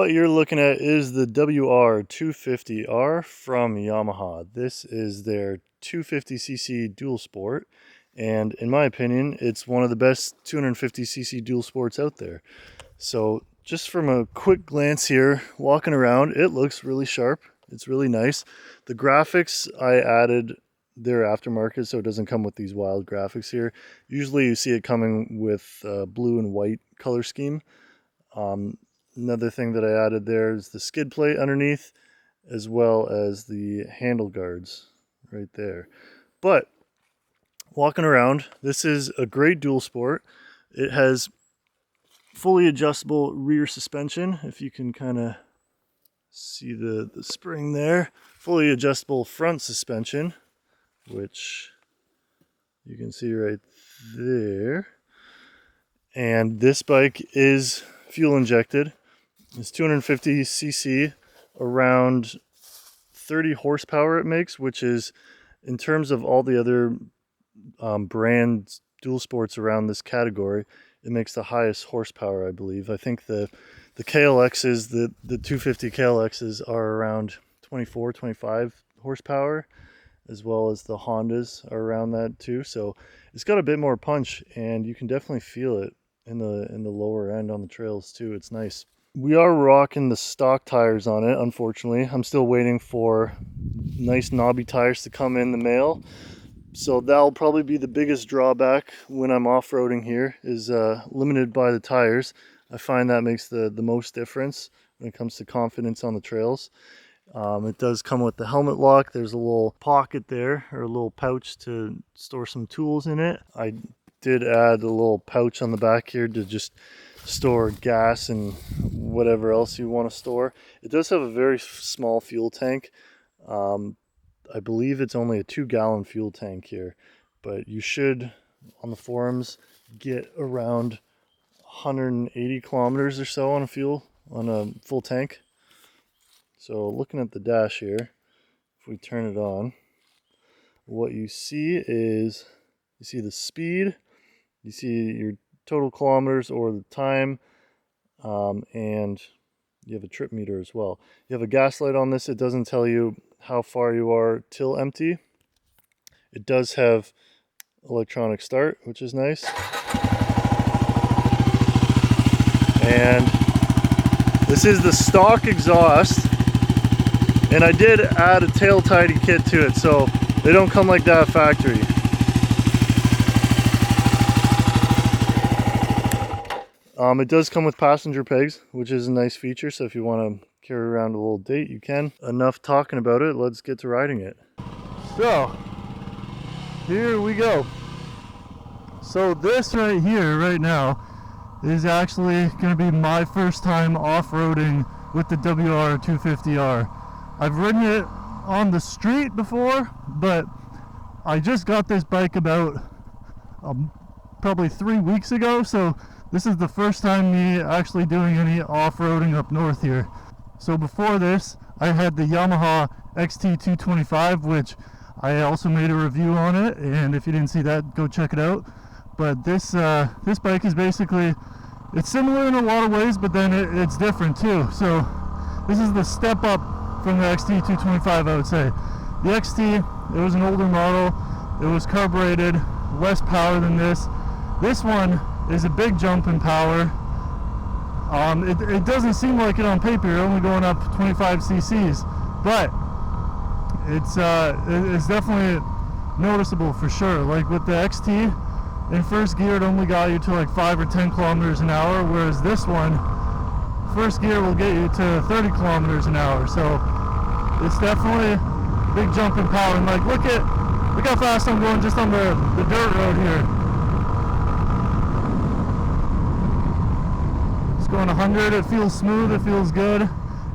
What you're looking at is the WR250R from Yamaha. This is their 250cc dual sport, and in my opinion, it's one of the best 250cc dual sports out there. So just from a quick glance here, walking around, it looks really sharp. It's really nice. The graphics I added, they're aftermarket, so it doesn't come with these wild graphics here. Usually you see it coming with blue and white color scheme. Another thing that I added there is the skid plate underneath, as well as the handle guards right there. But walking around, this is a great dual sport. It has fully adjustable rear suspension, if you can kind of see the spring there. Fully adjustable front suspension, which you can see right there. And this bike is fuel injected. It's 250cc, around 30 horsepower it makes, which is, in terms of all the other brand dual sports around this category, it makes the highest horsepower, I believe. I think the KLXs, the 250 KLXs are around 24, 25 horsepower, as well as the Hondas are around that too. So it's got a bit more punch, and you can definitely feel it in the lower end on the trails too. It's nice. We are rocking the stock tires on it, unfortunately. I'm still waiting for nice knobby tires to come in the mail. So that'll probably be the biggest drawback when I'm off-roading here, is limited by the tires. I find that makes the most difference when it comes to confidence on the trails. It does come with the helmet lock. There's a little pocket there, or a little pouch to store some tools in it. I did add a little pouch on the back here to just store gas and whatever else you want to store. It does have a very small fuel tank. I believe it's only a 2-gallon fuel tank here, but you should, on the forums, get around 180 kilometers or so on a full tank. So looking at the dash here, if we turn it on, what you see is, you see the speed, you see your total kilometers or the time, and you have a trip meter as well. You have a gas light on this. It doesn't tell you how far you are till empty. It does have electronic start, which is nice. And this is the stock exhaust, and I did add a tail tidy kit to it, so they don't come like that factory. It does come with passenger pegs, which is a nice feature, so if you want to carry around a little date, you can. Enough talking about it, let's get to riding it. So, here we go. So this right here, right now, is actually going to be my first time off-roading with the WR250R. I've ridden it on the street before, but I just got this bike about probably 3 weeks ago, so this is the first time me actually doing any off-roading up north here. So before this, I had the Yamaha XT225, which I also made a review on it, and if you didn't see that, go check it out. But this bike is basically, it's similar in a lot of ways, but then it's different too. So this is the step up from the XT225, I would say. The XT, it was an older model, it was carbureted, less power than this. This one is a big jump in power. It doesn't seem like it on paper, you're only going up 25 cc's, but it's definitely noticeable for sure. Like with the XT, in first gear it only got you to like 5 or 10 kilometers an hour, whereas this one, first gear will get you to 30 kilometers an hour. So it's definitely a big jump in power. And like look how fast I'm going just on the dirt road here. Going 100, it feels smooth, it feels good,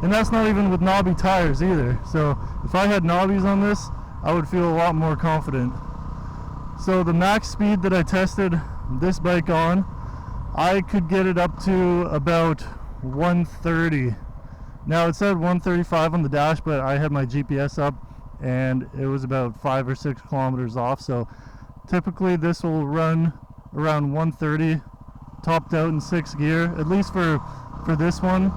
and that's not even with knobby tires either. So if I had knobbies on this, I would feel a lot more confident. So the max speed that I tested this bike on, I could get it up to about 130. Now it said 135 on the dash, but I had my GPS up and it was about 5 or 6 kilometers off. So typically this will run around 130, topped out in 6th gear, at least for this one.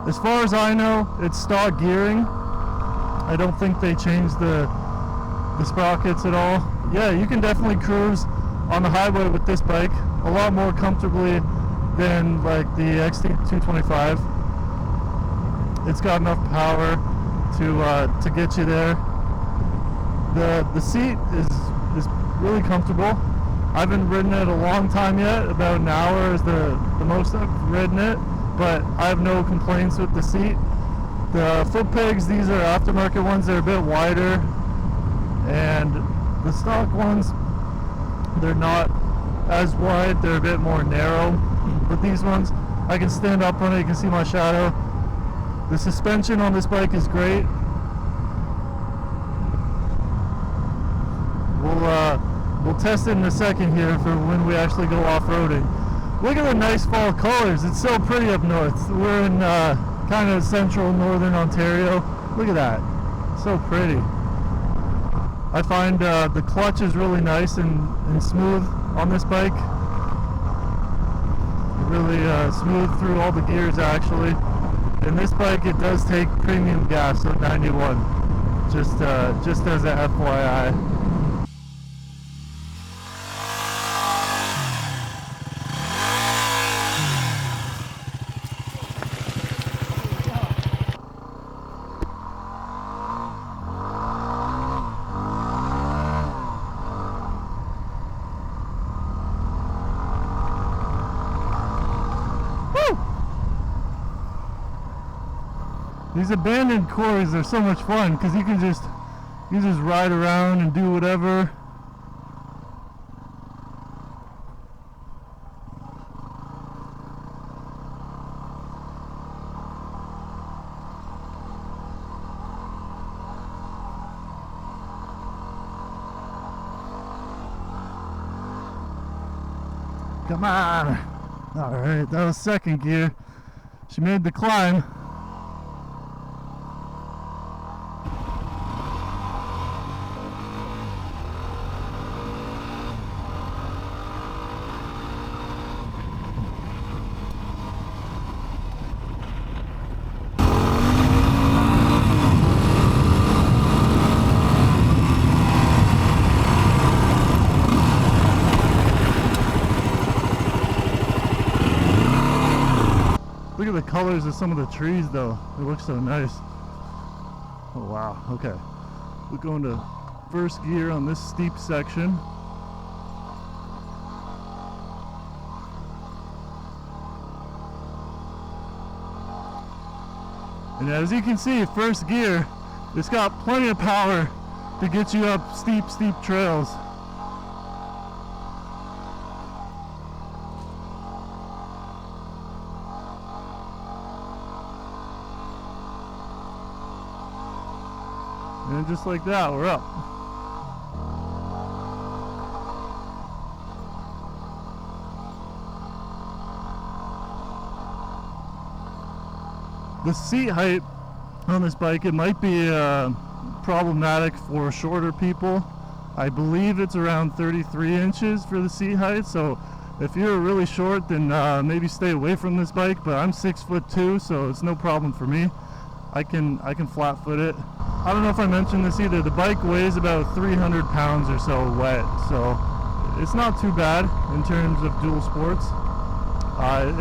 As far as I know, it's stock gearing. I don't think they changed the sprockets at all. Yeah, you can definitely cruise on the highway with this bike a lot more comfortably than like the XT225. It's got enough power to get you there. The seat is really comfortable. I haven't ridden it a long time yet. About an hour is the most I've ridden it, but I have no complaints with the seat. The foot pegs, these are aftermarket ones. They're a bit wider, and the stock ones, they're not as wide. They're a bit more narrow. But these ones, I can stand up on it. You can see my shadow. The suspension on this bike is great. We'll test it in a second here for when we actually go off-roading. Look at the nice fall colors. It's so pretty up north. We're in kind of central northern Ontario. Look at that. So pretty. I find the clutch is really nice and smooth on this bike. Really smooth through all the gears actually. In this bike it does take premium gas, so 91. Just as a FYI. These abandoned quarries are so much fun because you just ride around and do whatever. Come on! Alright, that was second gear. She made the climb. Look at the colors of some of the trees though. It looks so nice. Oh wow, okay. We're going to first gear on this steep section. And as you can see, first gear, it's got plenty of power to get you up steep trails. And just like that, we're up. The seat height on this bike, it might be problematic for shorter people. I believe it's around 33 inches for the seat height, so if you're really short, then maybe stay away from this bike, but I'm 6'2", so it's no problem for me. I can flat foot it. I don't know if I mentioned this either. The bike weighs about 300 pounds or so wet, so it's not too bad in terms of dual sports.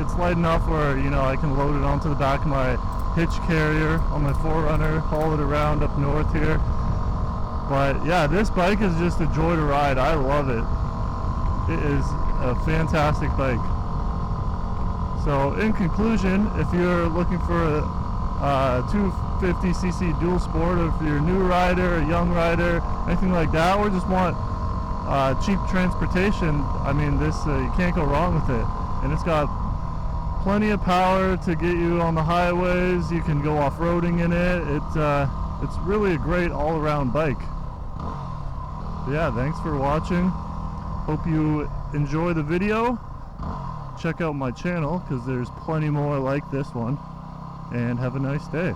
It's light enough where, you know, I can load it onto the back of my hitch carrier on my 4Runner, haul it around up north here. But yeah, this bike is just a joy to ride. I love it. It is a fantastic bike. So in conclusion, if you're looking for a 250cc dual sport, or if you're a new rider, a young rider, anything like that, or just want cheap transportation, I mean, this you can't go wrong with it. And it's got plenty of power to get you on the highways. You can go off-roading in it. It's really a great all-around bike. But yeah, thanks for watching. Hope you enjoy the video. Check out my channel because there's plenty more like this one. And have a nice day.